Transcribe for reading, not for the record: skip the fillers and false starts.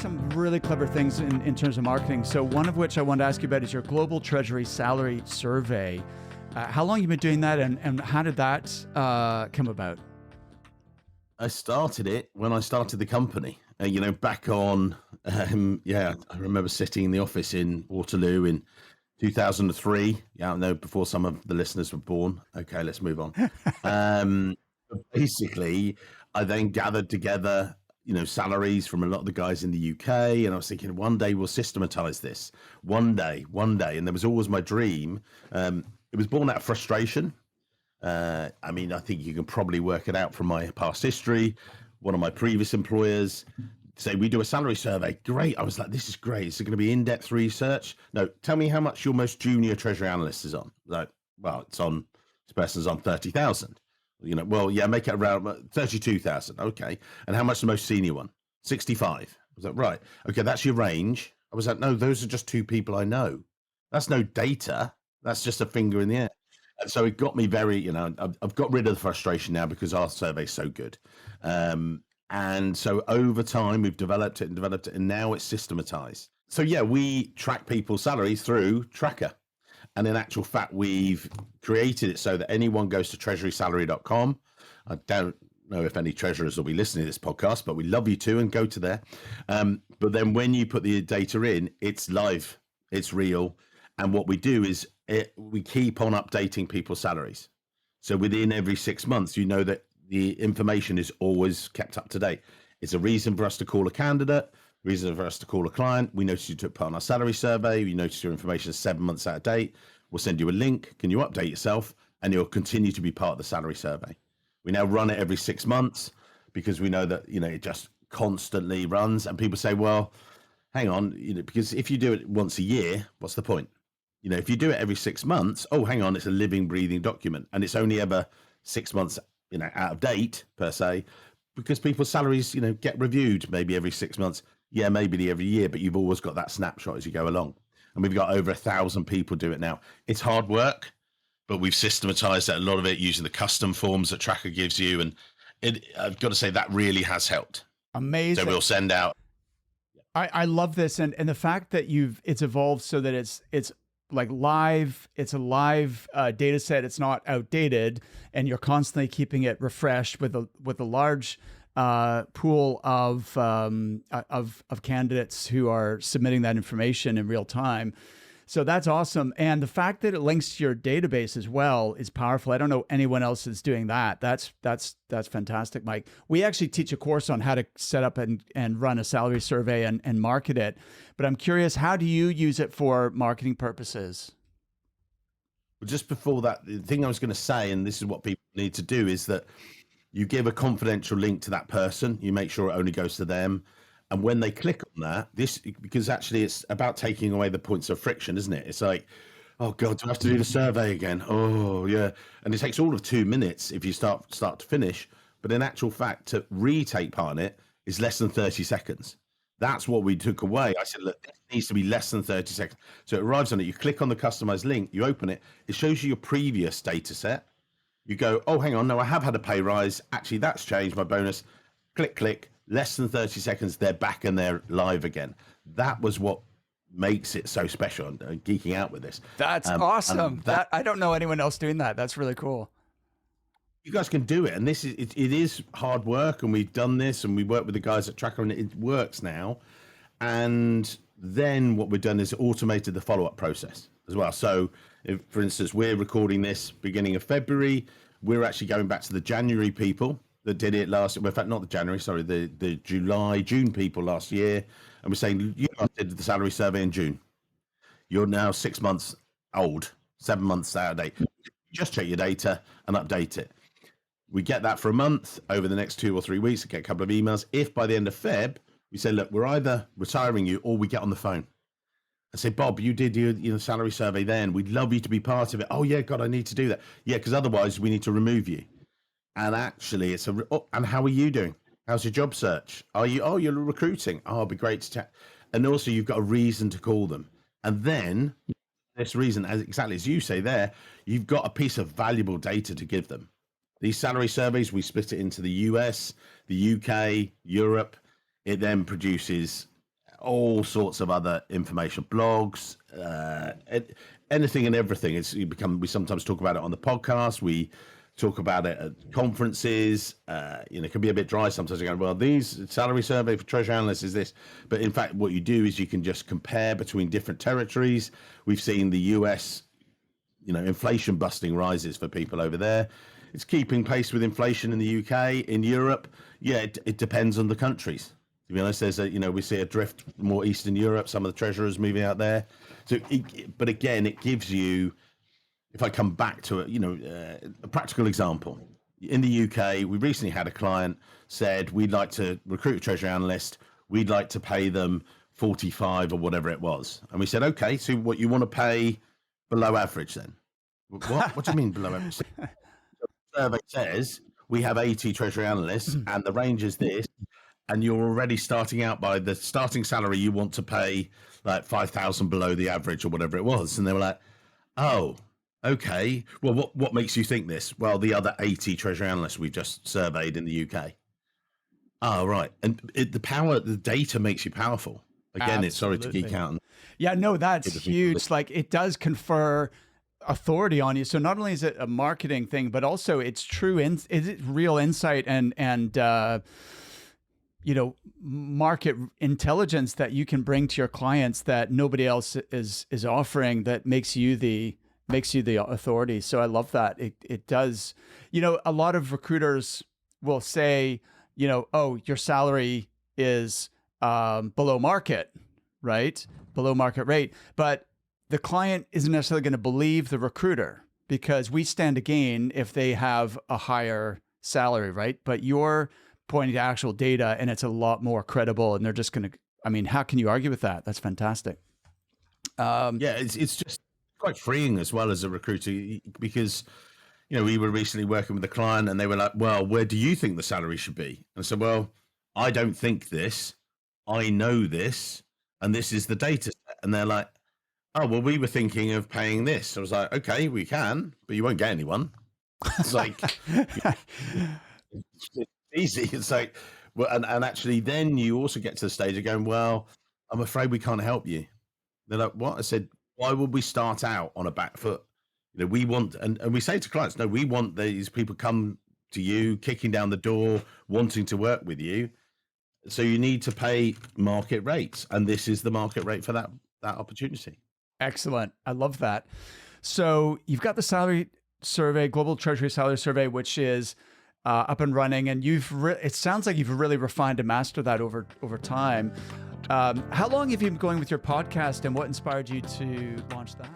some really clever things in terms of marketing. So one of which I wanted to ask you about is your Global Treasury Salary Survey. How long have you been doing that, and how did that come about? I started it when I started the company, back on, I remember sitting in the office in Waterloo in 2003. Yeah, I know, before some of the listeners were born. Okay, let's move on. Basically, I then gathered together, salaries from a lot of the guys in the UK. And I was thinking, one day we'll systematize this. One day. And there was always my dream. It was born out of frustration. I think you can probably work it out from my past history. One of my previous employers say, we do a salary survey. Great. I was like, this is great. Is it going to be in-depth research? No, tell me how much your most junior treasury analyst is on. Like, well, this person's on 30,000. Make it around 32,000. Okay. And how much the most senior one? 65. I was like, right. Okay, that's your range. I was like, no, those are just two people I know. That's no data. That's just a finger in the air. And so it got me very, I've got rid of the frustration now because our survey is so good. And so over time, we've developed it, and now it's systematized. So yeah, we track people's salaries through Tracker. And in actual fact, we've created it so that anyone goes to treasurysalary.com. I don't know if any treasurers will be listening to this podcast, but we love you too, and go to there. But then when you put the data in, it's live, it's real. And what we do is we keep on updating people's salaries. So within every 6 months, that the information is always kept up to date. It's a reason for us to call a candidate, reason for us to call a client. We noticed you took part in our salary survey. We noticed your information is 7 months out of date. We'll send you a link. Can you update yourself? And you'll continue to be part of the salary survey. We now run it every 6 months because we know that, it just constantly runs. And people say, well, hang on, because if you do it once a year, what's the point? If you do it every 6 months, oh, hang on, it's a living, breathing document. And it's only ever 6 months, out of date per se, because people's salaries, get reviewed maybe every 6 months. Yeah, maybe every year, but you've always got that snapshot as you go along. And we've got over 1,000 people do it now. It's hard work, but we've systematized a lot of it using the custom forms that Tracker gives you. And I've got to say that really has helped. Amazing. So we'll send out. I love this. And the fact that it's evolved so that it's like live, it's a live data set. It's not outdated, and you're constantly keeping it refreshed with a large pool of candidates who are submitting that information in real time. So that's awesome. And the fact that it links to your database as well is powerful. I don't know anyone else is doing that. That's fantastic, Mike. We actually teach a course on how to set up and run a salary survey and market it. But I'm curious, how do you use it for marketing purposes? Well, just before that, the thing I was going to say, and this is what people need to do, is that you give a confidential link to that person. You make sure it only goes to them. And when they click on that, because actually it's about taking away the points of friction, isn't it? It's like, oh God, do I have to do the survey again? Oh yeah. And it takes all of 2 minutes if you start to finish. But in actual fact, to retake part in it is less than 30 seconds. That's what we took away. I said, look, this needs to be less than 30 seconds. So it arrives on it. You click on the customized link, you open it. It shows you your previous data set. You go, oh, hang on. No, I have had a pay rise. Actually, that's changed my bonus. Click. Less than 30 seconds, they're back and they're live again. That was what makes it so special. I'm geeking out with this. That's awesome. That I don't know anyone else doing that. That's really cool. You guys can do it. And it is hard work. And we've done this and we work with the guys at Tracker and it works now. And then what we've done is automated the follow-up process as well. So if, for instance, we're recording this beginning of February, we're actually going back to the January people that did it last, well, in fact, not the January, sorry, the June people last year. And we're saying, you guys did the salary survey in June. You're now 6 months old, 7 months out of date. Just check your data and update it. We get that for a month. Over the next 2 or 3 weeks, we get a couple of emails. If by the end of Feb, we say, look, we're either retiring you or we get on the phone and say, Bob, you did your salary survey then. We'd love you to be part of it. Oh, yeah, God, I need to do that. Yeah, because otherwise we need to remove you. And actually, and how are you doing? How's your job search? You're recruiting. Oh, it'd be great to chat. And also, you've got a reason to call them. And then this reason, exactly as you say there, you've got a piece of valuable data to give them. These salary surveys, we split it into the US, the UK, Europe. It then produces all sorts of other information, blogs, anything and everything. We sometimes talk about it on the podcast. We talk about it at conferences. It can be a bit dry sometimes. You go, well, these salary survey for treasury analysts is this, but in fact, what you do is you can just compare between different territories. We've seen the US, inflation busting rises for people over there. It's keeping pace with inflation in the UK, in Europe. Yeah, it depends on the countries. To be honest, we see a drift more Eastern Europe. Some of the treasurers moving out there. So, but again, it gives you. If I come back to it, a practical example. In the UK, we recently had a client said we'd like to recruit a treasury analyst. We'd like to pay them 45 or whatever it was, and we said, okay, so what you want to pay below average then? What do you mean below average? Survey says we have 80 treasury analysts and the range is this, and you're already starting out by the starting salary you want to pay like 5,000 below the average or whatever it was. And they were like, oh, okay. Well, what makes you think this? Well, the other 80 treasury analysts we just surveyed in the UK. Oh, right. And the data makes you powerful. Again, it's sorry to geek out. Yeah, no, that's huge. Like it does confer authority on you. So not only is it a marketing thing, but also it's true. Is it real insight and market intelligence that you can bring to your clients that nobody else is offering, that makes you the authority. So I love that. It does. A lot of recruiters will say, oh, your salary is below market, right? Below market rate. But the client isn't necessarily going to believe the recruiter because we stand to gain if they have a higher salary, right? But you're pointing to actual data and it's a lot more credible, and they're just going to, how can you argue with that? That's fantastic. It's just quite freeing as well as a recruiter, because, we were recently working with a client and they were like, well, where do you think the salary should be? And I said, well, I don't think this, I know this, and this is the data set. And they're like, oh, well, we were thinking of paying this. I was like, okay, we can, but you won't get anyone. It's like, it's easy. It's like, well, and actually then you also get to the stage of going, well, I'm afraid we can't help you. They're like, what? I said, why would we start out on a back foot? We want, and we say to clients, no, we want these people come to you, kicking down the door, wanting to work with you. So you need to pay market rates. And this is the market rate for that opportunity. Excellent. I love that. So you've got the salary survey, Global Treasury Salary Survey, which is up and running, and it sounds like you've really refined and mastered that over time. How long have you been going with your podcast, and what inspired you to launch that?